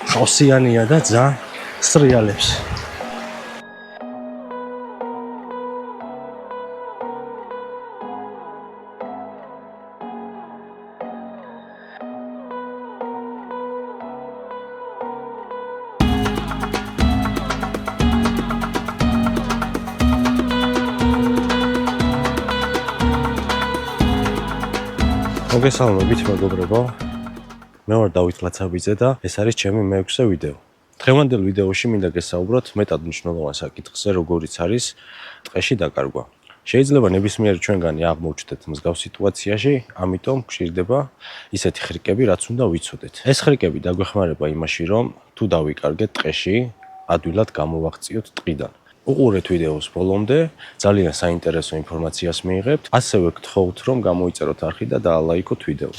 ხოსიანია და ძალიან სრიალებს. მოგესალმებით მეგობრებო, მე ვარ დავით ლაცაბიძე და ეს არის ჩემი მეექვსე ვიდეო. დღევანდელ ვიდეოში მინდა გესაუბროთ მეტად მნიშვნელოვან საკითხზე, როგორიც არის ტყეში დაკარგვა. შეიძლება ნებისმიერი ჩვენგანი აღმოჩნდეთ მსგავს სიტუაციაში, ამიტომ გვჭირდება ისეთი ხრიკები, რაც უნდა ვიცოდეთ. ეს ხრიკები დაგვეხმარება იმაში, რომ თუ დავიკარგეთ ტყეში, ადვილად გამოვაღწიოთ ტყიდან. უყურეთ ვიდეოს ბოლომდე, ძალიან საინტერესო ინფორმაციას მიიღებთ. ასევე გთხოვთ, რომ გამოიწეროთ არხი და დაალაიქოთ ვიდეო.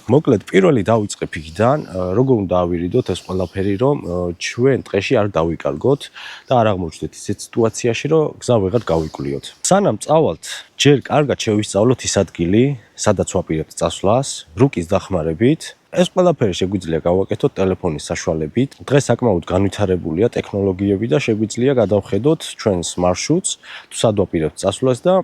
მოკლედ, პირველი დავიწყებ იქიდან, როგორ უნდა ავირიდოთ ეს ყველაფერი, რომ ჩვენ ტყეში არ დავიკარგოთ და არ აღმოჩნდეთ ისეთ სიტუაციაში, რომ გზა ვეღარ გავიკვლიოთ. სანამ წავალთ, ჯერ კარგად შევისწავლოთ ის ადგილი, სადაც ვაპირებთ წასვლას, რუკის დახმარებით. ეს ყველაფერი შეგვიძლია გავაკეთოთ ტელეფონის საშუალებით. დღეს საკმაოდ განვითარებულია ტექნოლოგიები და შეგვიძლია გადავხედოთ ჩვენს მარშრუტს, თუ სად ვაპირებთ წასვლას და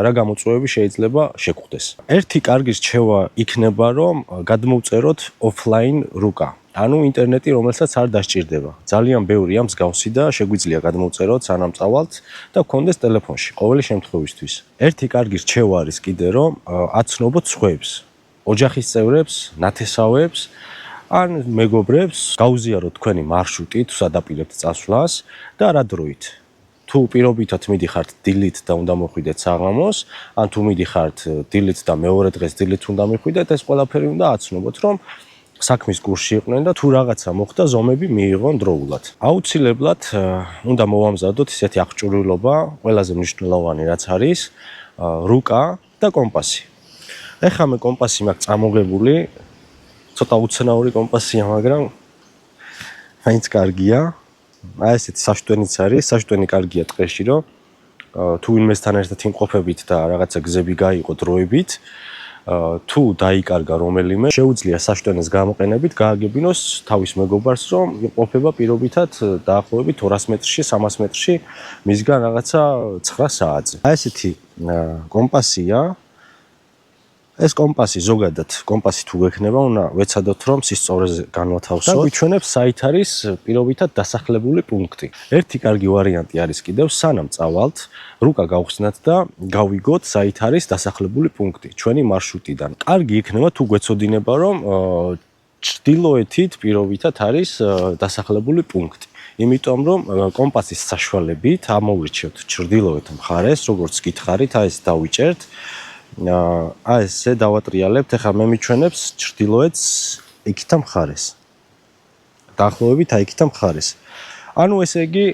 რა გამოწვევები შეიძლება შეგვხვდეს. ერთი კარგი რჩევა იქნება, რომ გადმოვწეროთ ოფლაინ რუკა. ანუ ინტერნეტი, რომელსაც არ დასჭირდება. ძალიან ბევრია მსგავსი და შეგვიძლია გადმოვწეროთ სანამ წავალთ და გქონდეს ტელეფონში ყოველი შემთხვევისთვის. ერთი კარგი რჩევა არის კიდე, რომ აცნობოთ სხვებს. ოჯახის წევრებს, ნათესავებს, ან მეგობრებს გაუზიაროთ თქვენი მარშრუტი, თუ სად აპირებთ წასვლას და რა დროით. თუ პირობითად მიდიხართ დილით და უნდა მოხვიდეთ საღამოს, ან თუ მიდიხართ დილით და მეორე დღეს დილით უნდა მიხვიდეთ, ეს ყველაფერი უნდა აცნობოთ, რომ საქმის კურსში იყვნენ და თუ რაღაცა მოხდა, ზომები მიიღონ დროულად. აუცილებლად უნდა მოვამზადოთ ისეთი აღჭურვილობა, ყველაზე მნიშვნელოვანი რაც არის, რუკა და კომპასი. ეხლა მე კომპასი მაქვს წამოღებული, ცოტა უცნაური კომპასია, მაგრამ მაინც კარგია. აი ესეთი საშტვენიც არის, საშტვენი კარგია ტყეში, რომ თუ ვინმესთან ერთად იმყოფებით და რაღაცა გზები გაიყო დროებით, თუ დაიკარგა რომელიმე, შეუძლია საშტვენეს გამოყენებით გააგებინოს თავის მეგობარს, რომ იმყოფება პირობითად დაახლოებით 200 მეტრში, 300 მეტრში მისგან რაღაცა 9 საათზე. აი ესეთი კომპასია. ეს კომპასი ზოგადად, კომპასი თუ გექნება, უნდა ვეცადოთ, რომ სისწორეზე განვათავსოთ. და გვიჩვენებს საით არის პირობითად დასახლებული პუნქტი. ერთი კარგი ვარიანტი არის კიდევ, სანამ წავალთ, რუკა გავხსნათ და გავიგოთ საით არის დასახლებული პუნქტი ჩვენი მარშრუტიდან. კარგი იქნება თუ გვეცოდინება, რომ ჩრდილოეთით პირობითად არის დასახლებული პუნქტი. იმიტომ რომ კომპასის საშუალებით ამოვირჩევთ ჩრდილოეთ მხარეს, როგორც გითხარით, აი ეს დავიჭერთ. აი ესე დავატრიალებთ, ეხლა მე მიჩვენებს ჩრდილოეთს იქითა მხარეს. დაახლოებით აი იქითა მხარეს. ანუ ესე იგი,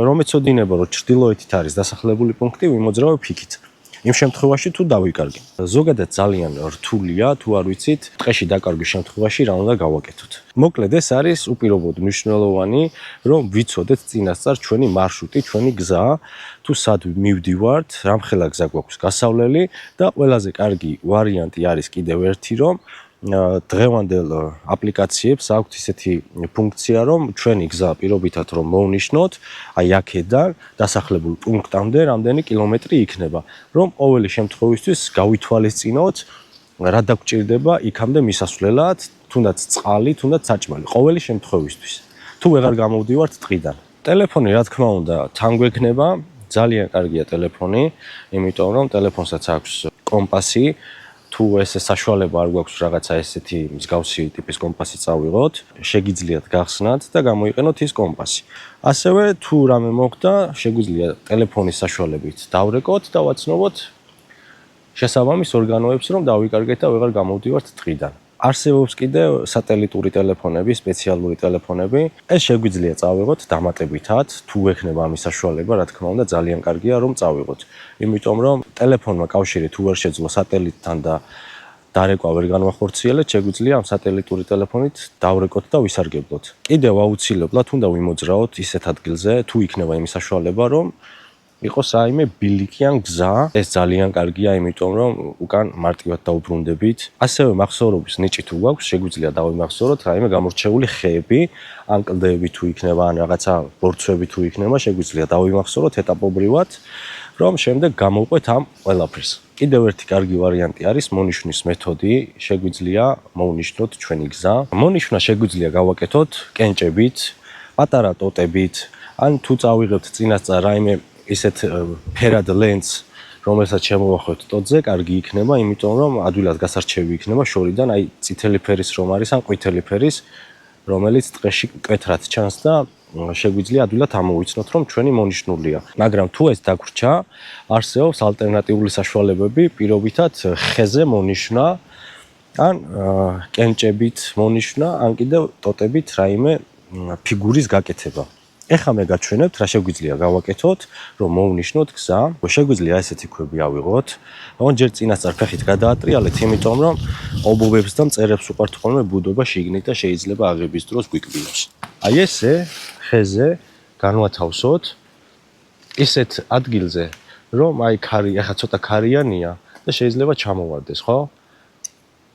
რომ ეცოდინება, რომ ჩრდილოეთით არის დასახლებული პუნქტი, ვიმოძრავებ იქით. იმ შემთხვევაში თუ დავიკარგე. ზოგადად ძალიან რთულია, თუ არ ვიცით, ტყეში დაკარგვის შემთხვევაში რა უნდა გავაკეთოთ. მოკლედ ეს არის უპირობოდ მნიშვნელოვანი, რომ ვიცოდეთ წინასწარ ჩვენი მარშრუტი, ჩვენი გზა, თუ სად მივდივართ, რამხელა გზა გვაქვს გასავლელი და ყველაზე კარგი ვარიანტი არის კიდევ ერთი, რომ დღევანდელ აპლიკაციებს აქვთ ისეთი ფუნქცია, რომ ჩვენი გზა პირობითად რომ მოვნიშნოთ, აი აქედან დასახლებულ პუნქტამდე რამდენი კილომეტრი იქნება, რომ ყოველი შემთხვევისთვის გავითვალისწინოთ, რა დაგჭირდება იქამდე მისასვლელად, თუნდაც წყალი, თუნდაც საჭმელი, ყოველი შემთხვევისთვის. თუ ვეღარ გამოვდივართ ტყიდან. ტელეფონი, რა თქმა უნდა, თან გვექნება, ძალიან კარგია ტელეფონი, იმიტომ რომ ტელეფონსაც აქვს კომპასი. თუ ეს საშუალება არ გვაქვს რაღაცა ესეთი მსგავსი ტიპის კომპასი წავიღოთ, შეგიძლიათ გახსნათ და გამოიყენოთ ის კომპასი. ასევე თუ რამე მოხდა, შეგვიძლია ტელეფონის საშუალებით დავრეკოთ და ვაცნობოთ შესაბამის ორგანოებს, რომ დავიკარგეთ და ვეღარ გამოვდივართ ტყიდან. არსებობს კიდევ სატელიტური ტელეფონები, სპეციალური ტელეფონები. ეს შეგვიძლია წავიღოთ დამატებითად, თუ ექნება ამის საშუალება, რა თქმა უნდა, ძალიან კარგია რომ წავიღოთ. იმიტომ რომ ტელეფონმა კავშირი თუ ვერ შეძლო სატელიტთან და დარეკვა ვერ განვახორციელეთ, შეგვიძლია ამ სატელიტური ტელეფონით დავრეკოთ და ვისარგებლოთ. კიდევ აუცილებლად უნდა ვიმოძრაოთ ისეთ ადგილზე, თუ იქნება იმის საშუალება, რომ იყოს რაიმე ბილიკი ან გზა. ეს ძალიან კარგია, იმიტომ რომ უკან მარტივად დაუბრუნდებით. ასევე მახსოვრობის ნიჭი თუ გვაქვს, შეგვიძლია დავიმახსოვროთ რაიმე გამორჩეული ხეები, ან კლდეები თუ იქნება, ან რაღაცა ბორცვები თუ იქნება, შეგვიძლია დავიმახსოვროთ ეტაპობრივად, რომ შემდეგ გამოვყვეთ ამ ყველაფერს. კიდევ ერთი კარგი ვარიანტი არის მონიშნის მეთოდი, შეგვიძლია მოვნიშნოთ ჩვენი გზა. მონიშნა შეგვიძლია გავაკეთოთ კენჭებით, პატარა ტოტებით, ან თუ წავიღებთ წინასწარ რაიმე ისეთ ფერად ლენს, რომელსაც შემოვახვევთ ტოტზე, კარგი იქნება, იმიტომ რომ ადვილად გასარჩევი იქნება შორიდან, აი წითელი ფერის რომ არის, ან ყვითელი ფერის, რომელიც ტყეში მკვეთრად ჩანს და შეგვიძლია ადვილად ამოვიცნოთ, რომ ჩვენი მონიშნულია. მაგრამ თუ ეს დაგვრჩა, არსებობს ალტერნატიული საშუალებები, პირობითად ხეზე მონიშნა, ან კენჭებით მონიშნა, ან კიდევ ტოტებით რაიმე ფიგურის გაკეთება. ეხლა მე გაჩვენებთ, რა შეგვიძლია გავაკეთოთ, რომ მოვნიშნოთ გზა. შეგვიძლია ესეთი ქვები ავიღოთ. მაგრამ ჯერ წინასწარ ფეხით გადაატრიალეთ, იმიტომ რომ ობობებს და მწერებს უყვართ ხოლმე ბუდობა შიგნით და შეიძლება აღების დროს გვიკბილოს. აი ესე ხეზე განვათავსოთ ისეთ ადგილზე, რომ აი ქარი, ახლა ცოტა ქარიანია და შეიძლება ჩამოვარდეს, ხო?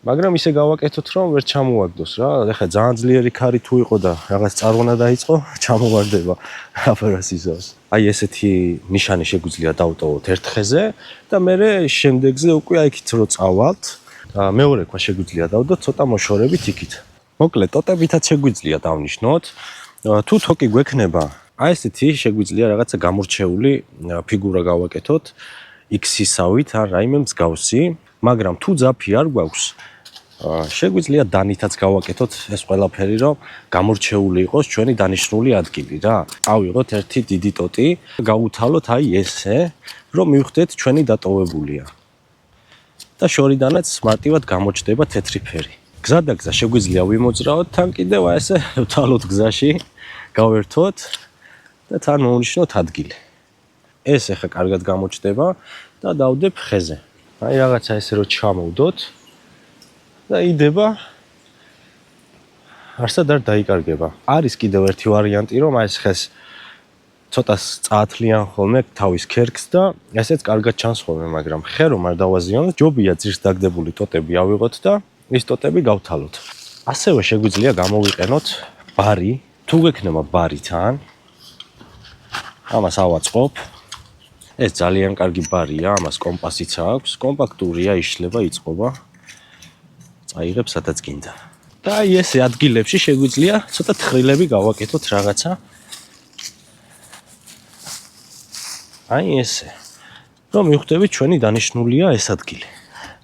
მაგრამ ისე გავაკეთოთ, რომ ვერ ჩამოვაგდოს რა. ეხლა ძალიან ძლიერი ქარი თუ იყო და რაღაც წარღვნა დაიწყო, ჩამოვარდება აფერას ისოს. აი ესეთი ნიშანი შეგვიძლია დავტოვოთ ერთ ხეზე და მე შემდეგზე უკვე აიქით რო წავალთ, მეორე ქვა შეგვიძლია დავდოთ ცოტა მოშორებით იქით. მოკლედ ტოტებითაც შეგვიძლია დავნიშნოთ. თუ თოკი გვექნება, აი ესეთი შეგვიძლია რაღაცა გამორჩეული ფიგურა გავაკეთოთ X-ისავით ან რაიმე მსგავსი, მაგრამ თუ ძაფი არ გვაქვს, შეგვიძლია დანითაც გავაკეთოთ ეს ყველაფერი, რომ გამორჩეული იყოს ჩვენი დანიშნული ადგილი რა. ავიღოთ ერთი დიდი ტოტი, გავუთავოთ აი ესე, რომ მივხვდეთ ჩვენი დატოვებულია. და შორიდანაც მარტივად გამოჩნდება თეთრი ფერი. გზა და გზა შეგვიძლია ვიმოძრაოთ, თან კიდევ აი ესე ვთვალოთ გზაში, გავერთოთ და თან მოვნიშნოთ ადგილი. ეს ახლა კარგად გამოჩნდება და დავდებ ხეზე. აი რაღაცა ესე რომ ჩამოვდოთ და იდება არსად არ დაიკარგება. არის კიდევ ერთი ვარიანტი, რომ აი ეს ხეს ცოტა წაათლიან ხოლმე თავის ქერქს და ესეც კარგად ჩანს ხოლმე, მაგრამ ხე რომ არ დავაზიანოთ, ჯობია ძირს დაგდებული ტოტები ავიღოთ და ის ტოტები გავთალოთ. ასევე შეგვიძლია გამოვიყენოთ ბარი, თუ გექნება ბარი თან. ამას ავაწყობ. ეს ძალიან კარგი ბარია, ამას კომპასიც აქვს, კომპაქტურია, იშლება, იწყობა. წაიღებ სადაც გინდა. და აი ესე ადგილებში შეგვიძლია ცოტა თხრილები გავაკეთოთ რაღაცა. აი ესე. რომ მივხვდებით ჩვენი დანიშნულია ეს ადგილი.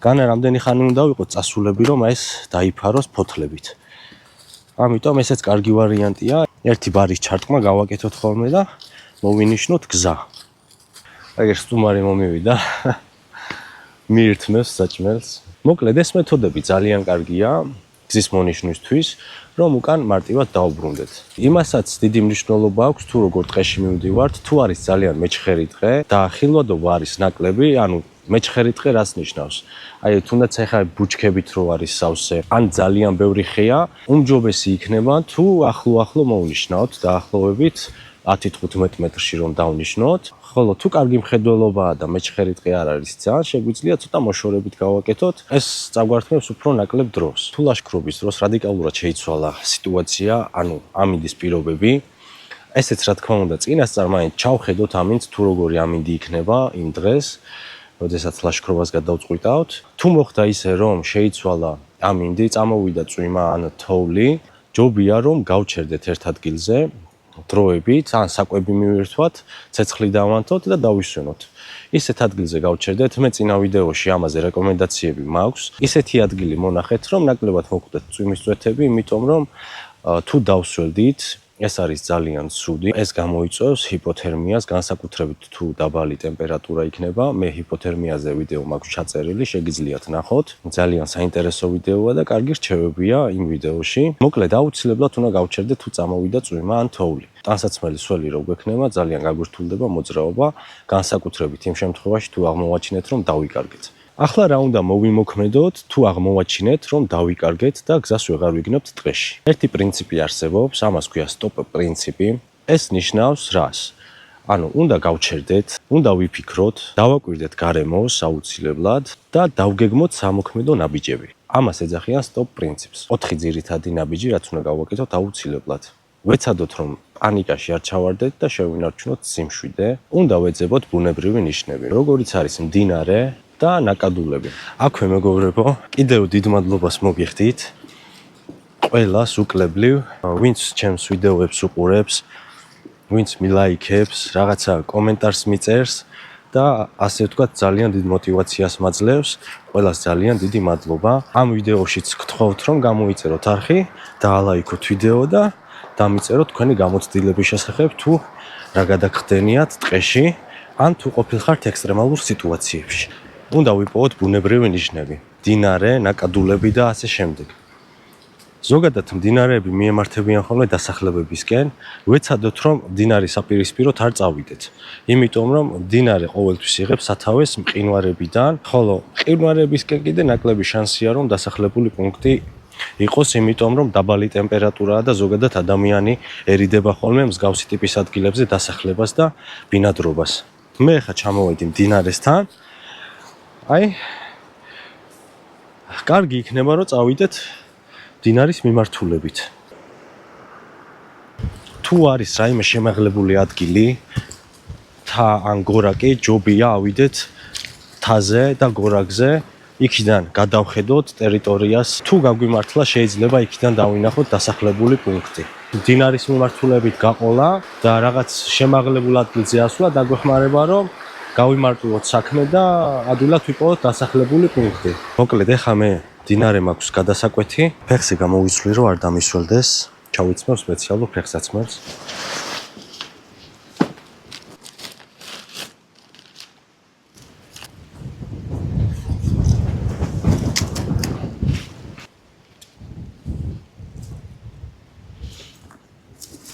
განა რამდენი ხანი უნდა ვიყოთ წასულები, რომ ეს დაიფაროს ფოთლებით. ამიტომ ესეც კარგი ვარიანტია. ერთი ბარის ჩარტყმა გავაკეთოთ ხოლმე და მოვინიშნოთ გზა. აგერ სტუმარი მომივიდა. მიირთმევს საჭმელს. მოკლედ ეს მეთოდები ძალიან კარგია გზის მონიშნვისთვის, რომ უკან მარტივად დაუბრუნდეთ. იმასაც დიდი მნიშვნელობა აქვს, თუ როგორ ტყეში მივდივართ, თუ არის ძალიან მეჩხერი ტყე და ხილვადობა არის ნაკლები, ანუ მეჩხერი ტყე რას ნიშნავს? აი თუნდაც ახლა ბუჩქებით რო არის სავსე, ან ძალიან ბევრი ხეა, უმჯობესი იქნება თუ ახლო მოვნიშნავთ დაახლოებით 10-15 მეტრში რომ დავნიშნოთ. ხოლო თუ კარგი მხედველობაა და მეჩხერი ტყე არ არის ძალიან, შეგვიძლია ცოტა მოშორებით გავაკეთოთ. ეს წაგვართმევს უფრო ნაკლებ დროს. თუ ლაშქრობის დროს რადიკალურად შეიცვალა სიტუაცია, ანუ ამინდის პირობები, ესეც რა თქმა უნდა წინასწარ მაინც ჩავხედოთ ამინდს თუ როგორი ამინდი იქნება იმ დღეს, როდესაც ლაშქრობას გადავწყვიტავთ. თუ მოხდა ისე, რომ შეიცვალა ამინდი, წამოვიდა წვიმა ან თოვლი, ჯობია რომ გავჩერდეთ ერთ ადგილზე დროებით, ან საკვები მივირთვათ, ცეცხლი დავანთოთ და დავისვენოთ. ისეთ ადგილზე გავჩერდეთ, მე წინა ვიდეოში ამაზე რეკომენდაციები მაქვს. ისეთი ადგილი მონახეთ, რომ ნაკლებად მოხვდეთ წვიმის წვეთები, იმიტომ რომ თუ დავსველდით, ეს არის ძალიან ცუდი. ეს გამოიწვევს ჰიპოთერმიას, განსაკუთრებით თუ დაბალი ტემპერატურა იქნება. მე ჰიპოთერმიაზე ვიდეო მაქვს ჩაწერილი, შეგიძლიათ ნახოთ. ძალიან საინტერესო ვიდეოა და კარგი რჩევებია იმ ვიდეოში. მოკლედ აუცილებლად უნდა გავჩერდეთ თუ წამოვიდა წვიმა ან თოვლი. ტანსაცმელი სველი რო გვექნება, ძალიან გაგვირთულდება მოძრაობა, განსაკუთრებით იმ შემთხვევაში თუ აღმოვაჩინეთ რომ დავიკარგეთ. ახლა რა უნდა მოვიმოქმედოთ, თუ აღმოვაჩინეთ, რომ დავიკარგეთ და გზას ვეღარ ვიგნებთ ტყეში. ერთი პრინციპი არსებობს, ამას ქვია სტოპ პრინციპი. ეს ნიშნავს რას? ანუ უნდა გავჩერდეთ, უნდა ვიფიქროთ, დავაკვირდეთ გარემოს აუცილებლად და დავგეგმოთ სამოქმედო ნაბიჯები. ამას ეძახიან stop princips. 4 ძირითადი ნაბიჯი, რაც უნდა გავაკეთოთ აუცილებლად. ვეცადოთ, რომ პანიკაში არ ჩავარდეთ და შევინარჩუნოთ სიმშვიდე. უნდა ვეძებოთ ბუნებრივი ნიშნები, როგორიც არის მდინარე და ნაკადულები. აქვე მეგობრებო, კიდევ დიდ მადლობას მოგიხდით. ყველას უკლებლივ, ვინც ჩემს ვიდეოებს უყურებს, ვინც მილაიქებს, რაღაცა კომენტარს მიწერს და ასე ვთქვათ, ძალიან დიდ мотивაციას მაძლევს. ყველას ძალიან დიდი მადლობა. ამ ვიდეოშიც გთხოვთ, რომ გამოიწეროთ არხი, დაალაიქოთ ვიდეო და დამიწეროთ თქვენი გამოცდილების შესახებ, თუ რა გადაგხდენიათ ტყეში, ან თუ ყოფილხართ ექსტრემალურ სიტუაციებში. უნდა ვიპოვოთ ბუნებრივი ნიშნები, მდინარე, ნაკადულები და ასე შემდეგ. ზოგადად მდინარეები მიემართებიან ხოლმე დასახლებებისკენ, ვეცადოთ, რომ მდინარის საპირისპიროთ არ წავიდეთ. იმიტომ რომ მდინარე ყოველთვის იღებს სათავეს მყინვარებიდან, ხოლო მყინვარებისკენ კიდე ნაკლები შანსია, რომ დასახლებული პუნქტი იყოს, იმიტომ რომ დაბალი ტემპერატურაა და ზოგადად ადამიანი ერიდება ხოლმე მსგავსი ტიპის ადგილებზე დასახლებას და ბინადრობას. მე ხა ჩამოვედი მდინარესთან. აი, კარგი იქნება, რომ წავიდეთ მდინარის მიმართულებით. თუ არის რაიმე შემაღლებული ადგილი, თა ან გორაკი, ჯობია ავიდეთ თაზე და გორაკზე, იქიდან გადავხედოთ ტერიტორიას. თუ გაგვიმართლა, შეიძლება იქიდან დავინახოთ დასახლებული პუნქტი. მდინარის მიმართულებით გაყოლა და რაღაც შემაღლებულ ადგილზე ასვლა დაგვეხმარება, რომ გავიმარტივოთ საქმე და ადვილად ვიპოვოთ დასახლებული პუნქტი. მოკლედ, ეხლა მე მდინარე მაქვს გადასაკვეთი, ფეხზე გამოვიცვლი, რომ არ დამისველდეს. ჩავიცმევ სპეციალურ ფეხსაცმელს.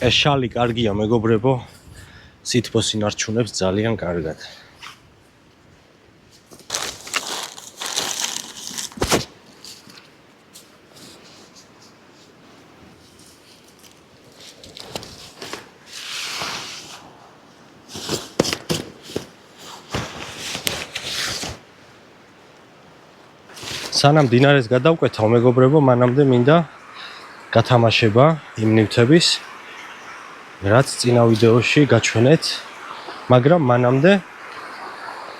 ეს შალი კარგია, მეგობრებო, სითბოს ინარჩუნებს ძალიან კარგად. სანამ მდინარეს გადავკვეთავ, მეგობრებო, მანამდე მინდა გათამაშება იმ ნივთების, რაც წინა ვიდეოში გაჩვენეთ, მაგრამ მანამდე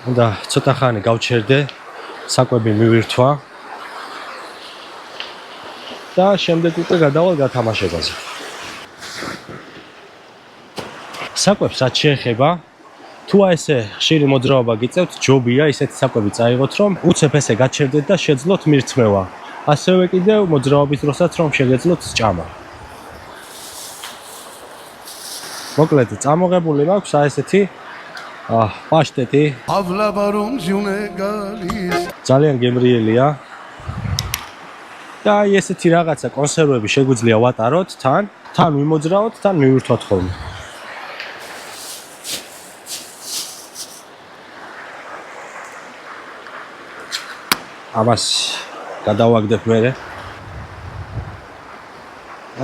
უნდა ცოტა ხანი გავჩერდე, საკვები მივირთვა და შემდეგ უკვე გადავალ გათამაშებაზე. საკვებს რაც შეეხება, თუ ესე ხშირი მოძრაობა გიწევთ, ჯობია ისეთი საკვები წაიღოთ, რომ უცებ ესე გაჩერდეთ და შეძლოთ მირთმევა. ასევე კიდევ მოძრაობის დროსაც რომ შეგეძლოთ სჭამა. მოკლედ, წამოღებული მაქვს ესეთი პაშტეტი. ძალიან გემრიელია. და ესეთი რაღაცა კონსერვები შეგვიძლია ვატაროთ თან ვიმოძრაოთ, თან მივირთვათ ხოლმე. ამას გადავაგდებ მერე.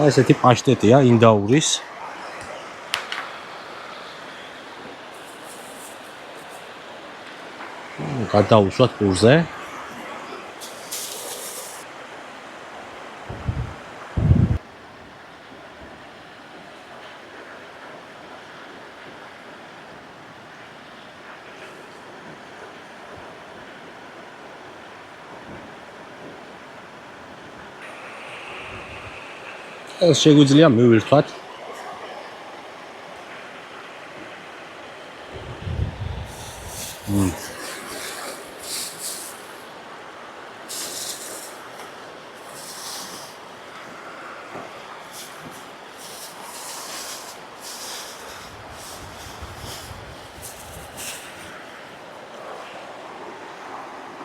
ესეთი პაშტეტია ინდაურის. გადავუშვათ პურზე. შეგვიძლია მივირთვათ.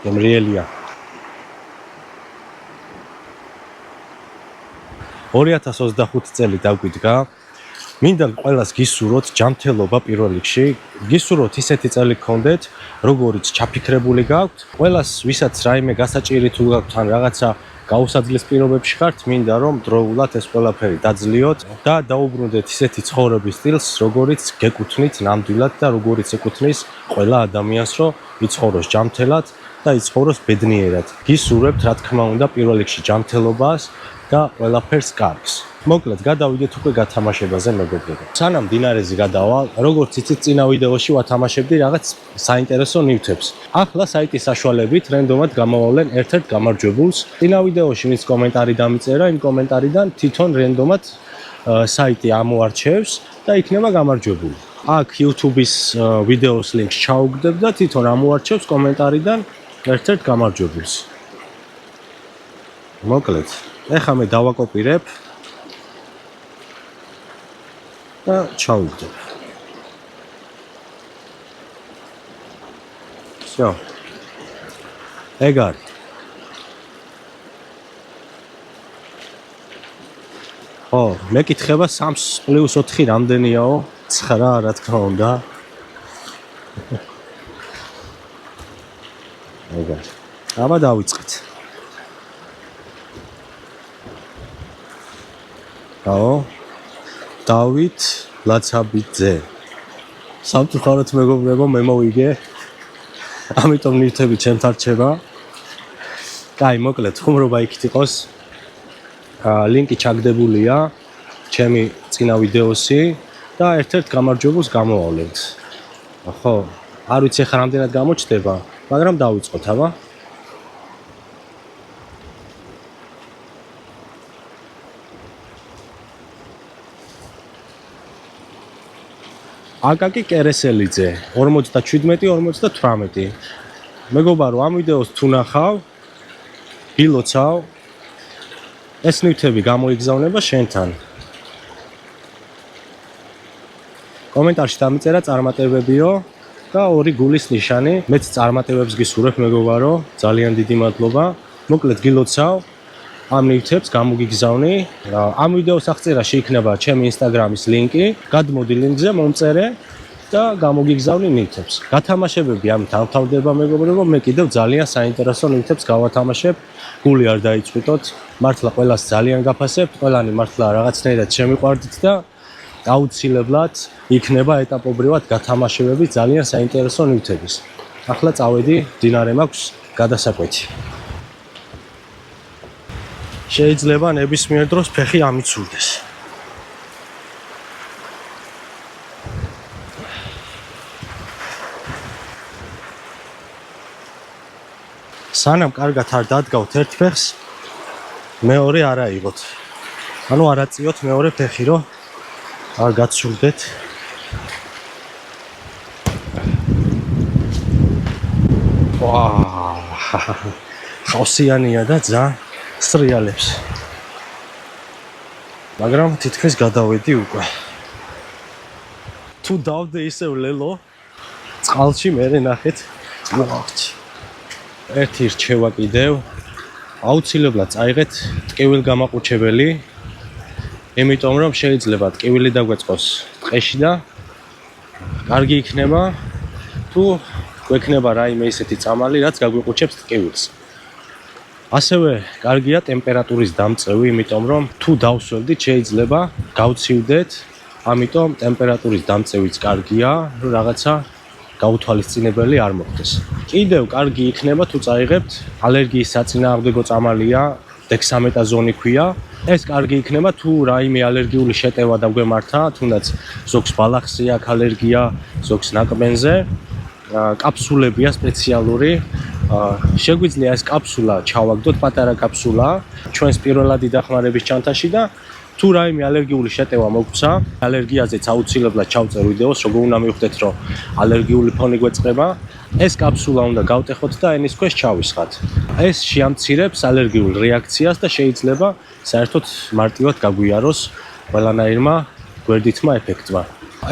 გემრიელია. 2025 წელი დაგვიდგა. მინდა ყველას გისურვოთ ჯანმრთელობა პირველ რიგში. გისურვოთ ისეთი წელი გქონდეთ, როგორიც ჩაფიქრებული გაქვთ. ყველას, ვისაც რაიმე გასაჭირი თუ გაქვთ, ან რაღაცა გაუსაძლეს პირობებში ხართ, მინდა რომ დროულად ეს ყველაფერი დაძლიოთ და დაუბრუნდეთ ისეთი ცხოვრების სტილს, როგორიც გეკუთვნით ნამდვილად და როგორიც ეკუთვნის ყველა ადამიანს, რომ იცხოვროს ჯანმრთელად და იცხოვროს ბედნიერად. გისურვებთ, რა თქმა უნდა, პირველ რიგში ჯანმრთელობას და ყველაფერს კარგს. მოკლედ, გადავიდეთ უკვე გათამაშებაზე, მეგობრებო. სანამ დინარეზე გადავალ, როგორც იცით, წინა ვიდეოში ვათამაშებდი რაღაც საინტერესო ნივთებს. ახლა საიტის საშუალებით რენდომად გამოვავლენ ერთ-ერთ გამარჯვებულს. წინა ვიდეოში ვინც კომენტარი დამიწერა, იმ კომენტარიდან თვითონ რენდომად საიტი ამოარჩევს და იქნება გამარჯვებული. აქ YouTube-ის ვიდეოს ლინკს ჩაუგდებ და თვითონ ამოარჩევს კომენტარიდან ერთ-ერთ გამარჯვებულს. მოკლედ, ეხლა მე დავაკოპირებ და ჩავიგდებ. всё. ეგ არის. ხო, მეკითხება 3+4 რამდენიაო? 9, რა თქმა უნდა. ეგ არის. აბა დავიწყეთ. აო დავით ლაცაბიძე. სამწუხაროდ მეგობრებო, მე მოვიგე. ამიტომ ნივთები ჩემთან რჩება. კაი, მოკლედ, ხუმრობა იქით იყოს. ლინკი ჩაგდებულია ჩემი წინა ვიდეოსი და ერთ-ერთ გამარჯვებულს გამოვავლენთ. ხო, არ ვიცი ხა რამდენად გამოჩნდება, მაგრამ დავიწყოთ, აბა. აკაკი კერესელიძე 57-58. მეგობარო, ამ ვიდეოს თუ ნახავ, გილოცავ, ეს ნივთები გამოიგზავნება შენთან. კომენტარში დამიწერა წარმატებებიო და 2 გულის ნიშანი. მეც წარმატებებს გისურვებ, მეგობარო, ძალიან დიდი მადლობა. მოკლედ გილოცავ, ამ ნივთებს გამოგიგზავნი. ამ ვიდეოს აღწერაში იქნება ჩემი Instagram-ის ლინკი. გადმოდი ლინკზე, მომწერე და გამოგიგზავნი ნივთებს. გათამაშებები ამით ამთავრდება, მეგობრებო, მე კიდევ ძალიან საინტერესო ნივთებს გავათამაშებ. გული არ დაიწვიტოთ. მართლა ყველას ძალიან გაფასებთ, ყველანი მართლა რაღაცნაირად შემიყვარდით და აუცილებლად იქნება ეტაპობრივად გათამაშებები ძალიან საინტერესო ნივთების. ახლა წავედი, დინარე მაქვს გადასაკვეთი. შეიძლება ნებისმიერ დროს ფეხი ამიცურდეს. სანამ კარგად არ დადგავთ ერთ ფეხს, მეორე არ აიღოთ. ანუ არ აწიოთ მეორე ფეხი, რომ არ გაცურდეთ. ხავსიანია და ძალიან სრიალებს. მაგრამ თითქმის გადავედი უკვე. თუ დავდე ისევ ლელო, წყალში მერე ნახეთ, მოაღწი. ერთი რჩევა კიდევ, აუცილებლად წაიღეთ ტკივილგამაყუჩებელი, იმიტომ რომ შეიძლება ტკივილი დაგვეწყოს ტყეში და კარგი იქნება, თუ გვექნება რაიმე ისეთი წამალი, რაც გაგვიყუჩებს ტკივილს. ასევე კარგია ტემპერატურის დამწევი, იმიტომ რომ თუ დავსვევდით, შეიძლება გავცივდეთ, ამიტომ ტემპერატურის დამწევიც კარგია, რომ რაღაცა გაუთვალისწინებელი არ მოხდეს. კიდევ კარგი იქნება თუ წაიღებთ ალერგიის საწინააღმდეგო წამალია, დექსამეტაზონი ქვია. ეს კარგი იქნება თუ რაიმე ალერგიული შეტევა დაგვემართა, თუნდაც ზოგს ბალახზე აქვს ალერგია, ზოგს ნაკბენზე. კაფსულებია სპეციალური. შეგვიძლია ეს კაფსულა ჩავაგდოთ, პატარა კაფსულა ჩვენს პირველადი დახმარების ჩანთაში და თუ რაიმე ალერგიული შეტევა მოგცა, ალერგიაზეც აუცილებლად ჩავწერ ვიდეოს, როგორ უნდა მივხვდეთ, რომ ალერგიული ფონი გვეწყება. ეს კაფსულა უნდა გავტეხოთ და ენის ქვეშ ჩავისხათ. ეს შეამცირებს ალერგიულ რეაქციას და შეიძლება საერთოდ მარტივად გაგვიაროს ყველანაირმა გვერდითმა ეფექტმა.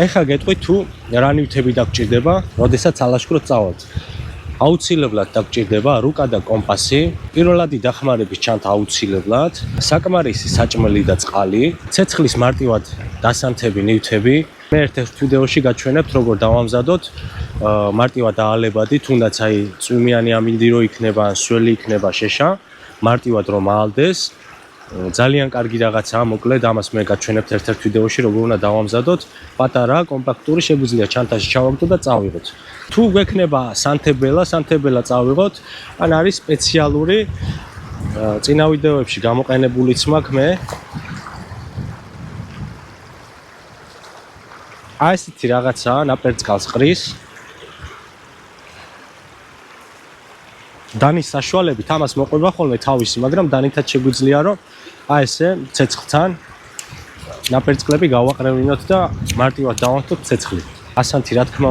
ეხლა გეტყვით თუ რა ნივთები დაგჭირდება, როდესაც ალაშქროთ წავალთ. აუცილებლად დაგჭირდება რუკა და კომპასი, პირველადი დახმარების ჩანთა აუცილებლად, საკმარისი საჭმელი და წყალი, ცეცხლის მარტივად დასანთები ნივთები. მე ერთ-ერთ ვიდეოში გაჩვენებთ, როგორ დავამზადოთ მარტივად აალებადი, თუნდაც აი წვიმიანი ამინდირო იქნება, ან სველი იქნება შეშა. მარტივად რომ აალდეს. ძალიან კარგი რაღაცაა, მოკლედ ამას მე გაჩვენებთ ერთ-ერთ ვიდეოში, როგორ უნდა დავამზადოთ. პატარა, კომპაქტური, შეგვიძლია ჩანთაში ჩავაგდოთ და წავიღოთ. თუ გვექნება სანთებელა წავიღოთ, ან არის სპეციალური წინა ვიდეოებში გამოყენებულიც მაქვს მე. აი ესეთი რაღაცაა, ნაპერწკალს ყრის. დანის საშუალებით ამას მოყვება ხოლმე თავისი, მაგრამ დანითაც შეგვიძლია რომ აი ესე ცეცხლთან ნაპერწკლები გავაყრევინოთ და მარტივად დავანთოთ ცეცხლი. ასანთი რა თქმა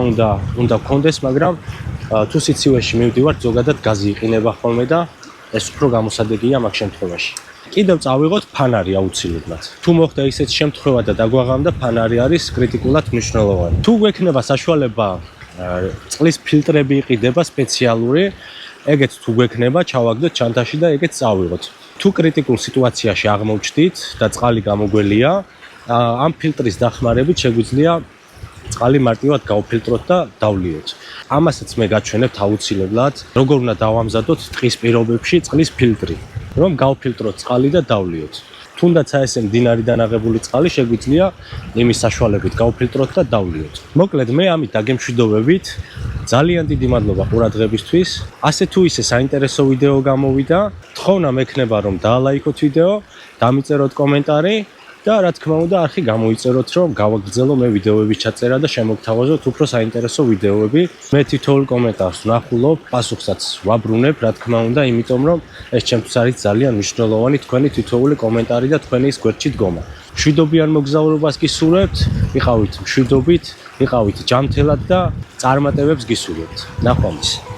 უნდა გქონდეს, მაგრამ თუ სიცივეში მივდივართ, ზოგადად გაზი იყინება ხოლმე და ეს უფრო გამოსადეგია მაგ შემთხვევაში. კიდევ წავიღოთ ფანარი აუცილებლად. თუ მოხდა ისეთ შემთხვევა და დაგვაღამდა, ფანარი არის კრიტიკულად მნიშვნელოვანი. თუ გვექნება საშუალება, წყლის ფილტრები იყიდება სპეციალური, ეგეც თუ გვექნება, ჩავაგდოთ ჩანთაში და ეგეც წავიღოთ. თუ კრიტიკულ სიტუაციაში აღმოჩნდით და წყალი გამოგველია, ამ ფილტრის დახმარებით შეგვიძლია წყალი მარტივად გავფილტროთ და დავლიოთ. ამასაც მე გაჩვენებთ აუცილებლად, როგორ უნდა დავამზადოთ ტყის პირობებში წყლის ფილტრი, რომ გავფილტროთ წყალი და დავლიოთ. თუნდაც აი ესე მდინარიდან აღებული წყალი შეგვიძლია იმის საშუალებით გავფილტროთ და დავლიოთ. მოკლედ მე ამით დაგემშვიდობებით. ძალიან დიდი მადლობა ყურადღებისთვის. ასე თუ ისე საინტერესო ვიდეო გამოვიდა. თხოვნა მექნება რომ დაალაიქოთ ვიდეო, დამიწეროთ კომენტარი და რა თქმა უნდა არხი გამოიწეროთ რომ გავაგრძელო მე ვიდეოების ჩაწერა და შემოგთავაზოთ უფრო საინტერესო ვიდეოები. მე თითოეულ კომენტარს ვნახულობ, პასუხსაც ვაბრუნებ, რა თქმა უნდა, იმიტომ რომ ეს ჩემთვის არის ძალიან მნიშვნელოვანი თქვენი თითოეული კომენტარი და თქვენი ის გვერდში დგომა. მშვიდობიან მოგზაურობას გისურვებთ, ვიყავით მშვიდობით, ვიყავით ჯანმრთელად და წარმატებებს გისურვებთ. ნახვამდის.